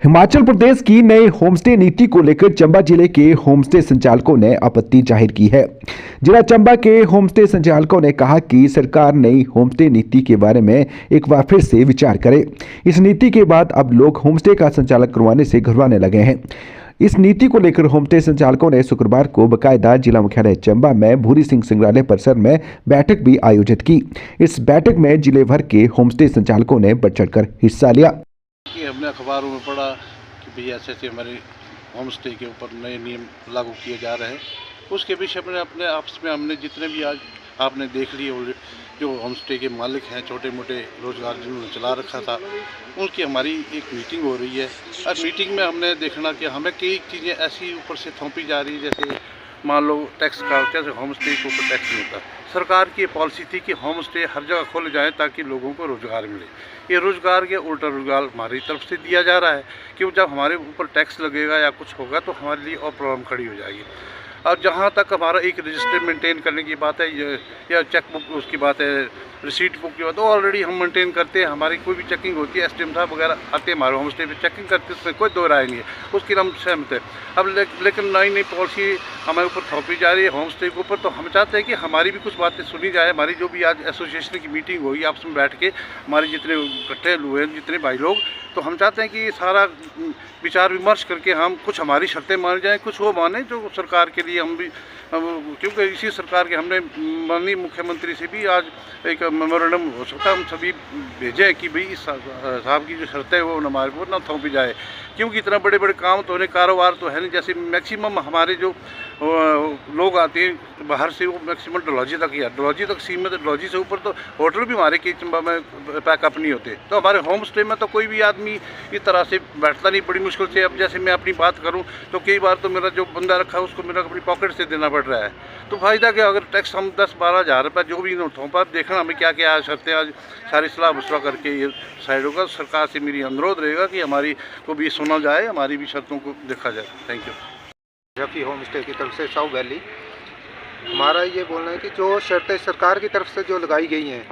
हिमाचल प्रदेश की नई होमस्टे नीति को लेकर चंबा जिले के होमस्टे संचालकों ने आपत्ति जाहिर की है। जिला चंबा के होमस्टे संचालकों ने कहा कि सरकार नई होमस्टे नीति के बारे में एक बार फिर से विचार करे। इस नीति के बाद अब लोग होमस्टे का संचालक करवाने से घबराने लगे हैं। इस नीति को लेकर होमस्टे संचालकों ने शुक्रवार को बकायदा जिला मुख्यालय चंबा में भूरी सिंह संग्रहालय परिसर में बैठक भी आयोजित की। इस बैठक में जिले भर के होमस्टे संचालकों ने बढ़ चढ़कर हिस्सा लिया। कि हमने अखबारों में पढ़ा कि भैया ऐसे हमारे होम स्टे के ऊपर नए नियम लागू किए जा रहे हैं। उसके विषय में अपने आपस में हमने जितने भी आज आपने देख लिए जो होम स्टे के मालिक हैं, छोटे मोटे रोज़गार जिन्होंने चला रखा था, उनकी हमारी एक मीटिंग हो रही है। और मीटिंग में हमने देखना कि हमें कई चीज़ें ऐसी ऊपर से थोपी जा रही है, जैसे मान लो टैक्स का, जैसे होम स्टे के ऊपर टैक्स नहीं होता। सरकार की पॉलिसी थी कि होम स्टे हर जगह खोले जाए ताकि लोगों को रोज़गार मिले। ये रोज़गार के उल्टा रोज़गार हमारी तरफ से दिया जा रहा है कि जब हमारे ऊपर टैक्स लगेगा या कुछ होगा तो हमारे लिए और प्रॉब्लम खड़ी हो जाएगी। और जहाँ तक हमारा एक रजिस्टर मेंटेन करने की बात है या चेक बुक उसकी बात है, रिसीट बुक की बात है, ऑलरेडी हम मेंटेन करते हैं। हमारी कोई भी चेकिंग होती है, एसडीएम साहब वगैरह आते हैं हमारे होम स्टे पर, चेकिंग करते हैं, उसमें कोई दो राय नहीं है, उसकी हम सहमत है। अब लेकिन नई नई पॉलिसी हमारे ऊपर थोपी जा रही है होम स्टे के ऊपर, तो हम चाहते हैं कि हमारी भी कुछ बातें सुनी जाए। हमारी जो भी आज एसोसिएशन की मीटिंग होगी, आपस में बैठ के हमारे जितने इकट्ठे हुए हैं, जितने भाई लोग, तो हम चाहते हैं कि ये सारा विचार विमर्श करके हम कुछ हमारी शर्तें मान जाएँ, कुछ वो माने जो सरकार के लिए हम भी, क्योंकि इसी सरकार के हमने माननीय मुख्यमंत्री से भी आज एक मेमोरेंडम हो सकता है हम सभी भेजें कि भाई इस साहब की जो शर्तें है वो हमारे को ना थोपी जाए, क्योंकि इतना बड़े बड़े काम तो नहीं, कारोबार तो है नहीं। जैसे मैक्सिमम हमारे जो लोग आते हैं बाहर से, वो मैक्सिमम डलहौजी तक ही है, डलहौजी तक सीमित, डलहौजी से ऊपर तो होटल भी हमारे के चंबा में पैकअप नहीं होते। तो हमारे होम स्टे में तो कोई भी आदमी इस तरह से बैठता नहीं, बड़ी मुश्किल से। अब जैसे मैं अपनी बात करूं तो कई बार तो मेरा जो बंदा रखा है उसको मेरा अपनी पॉकेट से देना पड़ रहा है। तो फ़ायदा क्या, अगर टैक्स हम 10-12 हज़ार रुपये जो भी थोपा, देखना हमें क्या क्या शर्तें आज सारी सलाह मशवरा करके ये साइड होगा। सरकार से मेरी अनुरोध रहेगा कि हमारी को भी सुना जाए, हमारी भी शर्तों को देखा जाए। Thank you. जफी होम स्टे की तरफ से साउथ वैली, हमारा ये बोलना है कि जो शर्तें सरकार की तरफ से जो लगाई गई हैं,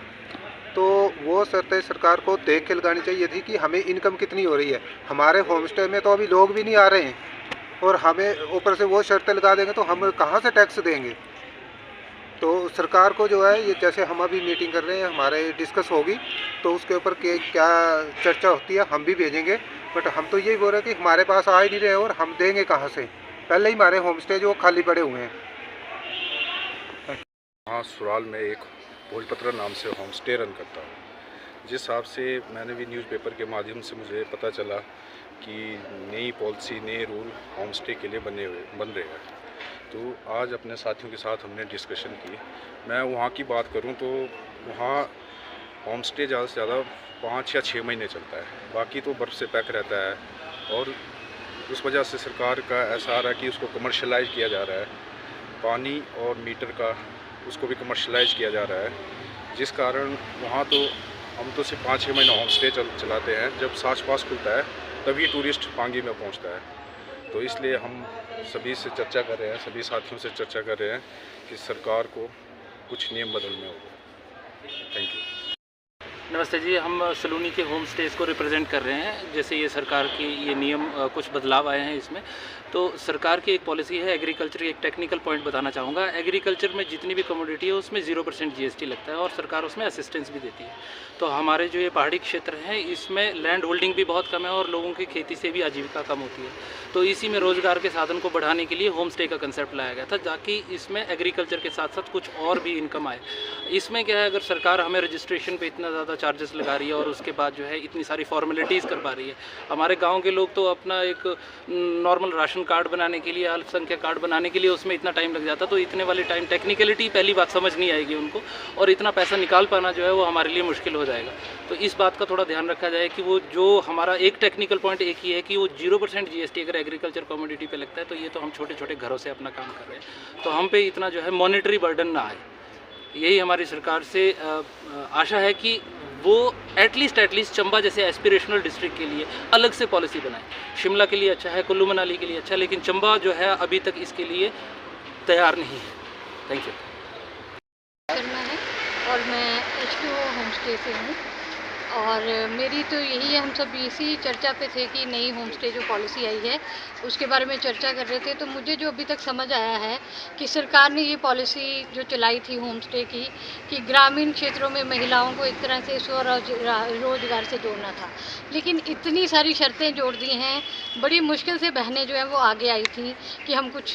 तो वो शर्तें सरकार को देख के लगानी चाहिए थी कि हमें इनकम कितनी हो रही है। हमारे होम स्टे में तो अभी लोग भी नहीं आ रहे हैं और हमें ऊपर से वो शर्तें लगा देंगे तो हम कहाँ से टैक्स देंगे। तो सरकार को जो है, ये जैसे हम अभी मीटिंग कर रहे हैं, हमारे डिस्कस होगी तो उसके ऊपर क्या चर्चा होती है हम भी भेजेंगे। बट हम तो यही बोल रहे हैं कि हमारे पास आ ही नहीं रहे और हम देंगे कहाँ से। पहले ही हमारे होम स्टे जो खाली पड़े हुए हैं। हाँ, सुराल में एक भोजपत्र नाम से होम स्टे रन करता हूँ। जिस हिसाब से मैंने भी न्यूज़पेपर के माध्यम से मुझे पता चला कि नई पॉलिसी, नए रूल होम स्टे के लिए बन रहे हैं, तो आज अपने साथियों के साथ हमने डिस्कशन की। मैं वहाँ की बात करूँ तो वहाँ होम स्टे ज़्यादा से ज़्यादा 5 या 6 महीने चलता है, बाकी तो बर्फ़ से पैक रहता है। और उस वजह से सरकार का ऐसा आ रहा है कि उसको कमर्शलाइज किया जा रहा है। पानी और मीटर का उसको भी कमर्शलाइज किया जा रहा है, जिस कारण वहाँ तो हम तो सिर्फ 5-6 महीना होम स्टे चलाते हैं। जब साच पास खुलता है तभी टूरिस्ट पांगी में पहुँचता है। तो इसलिए हम सभी से चर्चा कर रहे हैं, सभी साथियों से चर्चा कर रहे हैं कि सरकार को कुछ नियम बदलने होंगे। Thank you. नमस्ते जी, हम सलूनी के होम स्टेज़ को रिप्रेजेंट कर रहे हैं। जैसे ये सरकार की ये नियम कुछ बदलाव आए हैं इसमें, तो सरकार की एक पॉलिसी है एग्रीकल्चर की। एक टेक्निकल पॉइंट बताना चाहूँगा, एग्रीकल्चर में जितनी भी कमोडिटी है उसमें 0% GST लगता है और सरकार उसमें असिस्टेंस भी देती है। तो हमारे जो ये पहाड़ी क्षेत्र हैं इसमें लैंड होल्डिंग भी बहुत कम है और लोगों की खेती से भी आजीविका कम होती है। तो इसी में रोज़गार के साधन को बढ़ाने के लिए होम स्टे का कंसेप्ट लाया गया था, ताकि इसमें एग्रीकल्चर के साथ साथ कुछ और भी इनकम आए। इसमें क्या है, अगर सरकार हमें रजिस्ट्रेशन पे इतना ज़्यादा चार्जेस लगा रही है और उसके बाद जो है इतनी सारी फॉर्मेलिटीज़ करवा रही है, हमारे गांव के लोग तो अपना एक नॉर्मल राशन कार्ड बनाने के लिए, अल्पसंख्यक कार्ड बनाने के लिए उसमें इतना टाइम लग जाता। तो इतने वाले टाइम टेक्निकलिटी पहली बात समझ नहीं आएगी उनको, और इतना पैसा निकाल पाना जो है वो हमारे लिए मुश्किल हो जाएगा। तो इस बात का थोड़ा ध्यान रखा जाए कि वो जो हमारा एक टेक्निकल पॉइंट एक ही है कि वो 0% GST अगर एग्रीकल्चर कमोडिटी पे लगता है, तो ये तो हम छोटे छोटे घरों से अपना काम कर रहे हैं, तो हम पे इतना जो है मॉनेटरी बर्डन ना आए। यही हमारी सरकार से आशा है कि वो एटलीस्ट चंबा जैसे एस्पिरेशनल डिस्ट्रिक्ट के लिए अलग से पॉलिसी बनाए। शिमला के लिए अच्छा है, कुल्लू मनाली के लिए अच्छा है, लेकिन चंबा जो है अभी तक इसके लिए तैयार नहीं है। Thank you. करना है और मैं H2O होम स्टे से हूँ। और मेरी तो यही है, हम सब इसी चर्चा पे थे कि नई होम स्टे जो पॉलिसी आई है उसके बारे में चर्चा कर रहे थे। तो मुझे जो अभी तक समझ आया है कि सरकार ने ये पॉलिसी जो चलाई थी होम स्टे की, कि ग्रामीण क्षेत्रों में महिलाओं को एक तरह से रोजगार से जोड़ना था, लेकिन इतनी सारी शर्तें जोड़ दी हैं। बड़ी मुश्किल से बहनें जो हैं वो आगे आई थी कि हम कुछ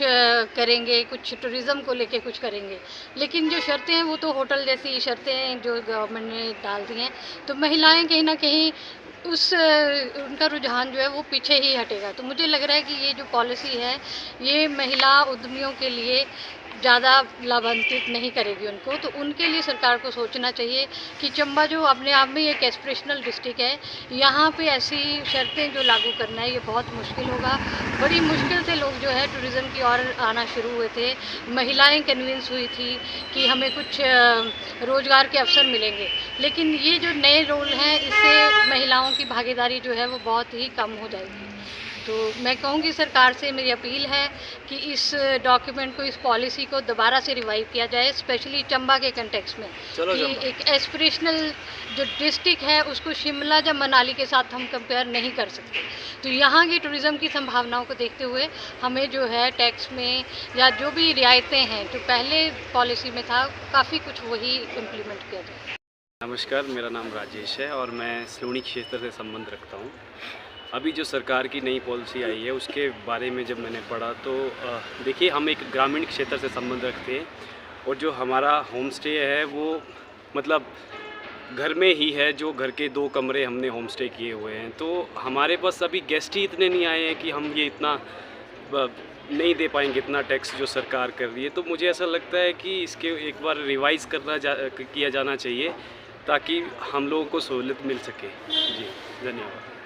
करेंगे, कुछ टूरिज़्म को लेके कुछ करेंगे, लेकिन जो शर्तें हैं वो तो होटल जैसी शर्तें जो गवर्नमेंट ने डाल दी हैं। तो महिलाएं कहीं ना कहीं उनका रुझान जो है वो पीछे ही हटेगा। तो मुझे लग रहा है कि ये जो पॉलिसी है ये महिला उद्यमियों के लिए ज़्यादा लाभान्वित नहीं करेगी उनको। तो उनके लिए सरकार को सोचना चाहिए कि चंबा जो अपने आप में एक एस्पिरेशनल डिस्ट्रिक्ट है, यहाँ पे ऐसी शर्तें जो लागू करना है ये बहुत मुश्किल होगा। बड़ी मुश्किल से लोग जो है टूरिज़्म की ओर आना शुरू हुए थे। महिलाएं कन्विंस हुई थी कि हमें कुछ रोज़गार के अवसर मिलेंगे, लेकिन ये जो नए रूल हैं इससे महिलाओं की भागीदारी जो है वो बहुत ही कम हो जाएगी। तो मैं कहूँगी सरकार से मेरी अपील है कि इस डॉक्यूमेंट को, इस पॉलिसी को दोबारा से रिवाइव किया जाए, स्पेशली चंबा के कंटेक्स्ट में। कि एक एस्पिरेशनल जो डिस्ट्रिक्ट है उसको शिमला या मनाली के साथ हम कंपेयर नहीं कर सकते। तो यहाँ की टूरिज़्म की संभावनाओं को देखते हुए हमें जो है टैक्स में या जो भी रियायतें हैं जो पहले पॉलिसी में था, काफ़ी कुछ वही इम्प्लीमेंट किया जाए। नमस्कार, मेरा नाम राजेश है और मैं सलूनी क्षेत्र से संबंध रखता हूँ। अभी जो सरकार की नई पॉलिसी आई है उसके बारे में जब मैंने पढ़ा तो देखिए, हम एक ग्रामीण क्षेत्र से संबंध रखते हैं और जो हमारा होम स्टे है वो मतलब घर में ही है, जो घर के 2 कमरे हमने होम स्टे किए हुए हैं। तो हमारे पास अभी गेस्ट ही इतने नहीं आए हैं कि हम ये इतना नहीं दे पाएंगे, इतना टैक्स जो सरकार कर रही है। तो मुझे ऐसा लगता है कि इसके एक बार रिवाइज़ किया जाना चाहिए ताकि हम लोगों को सहूलियत मिल सके। जी, धन्यवाद।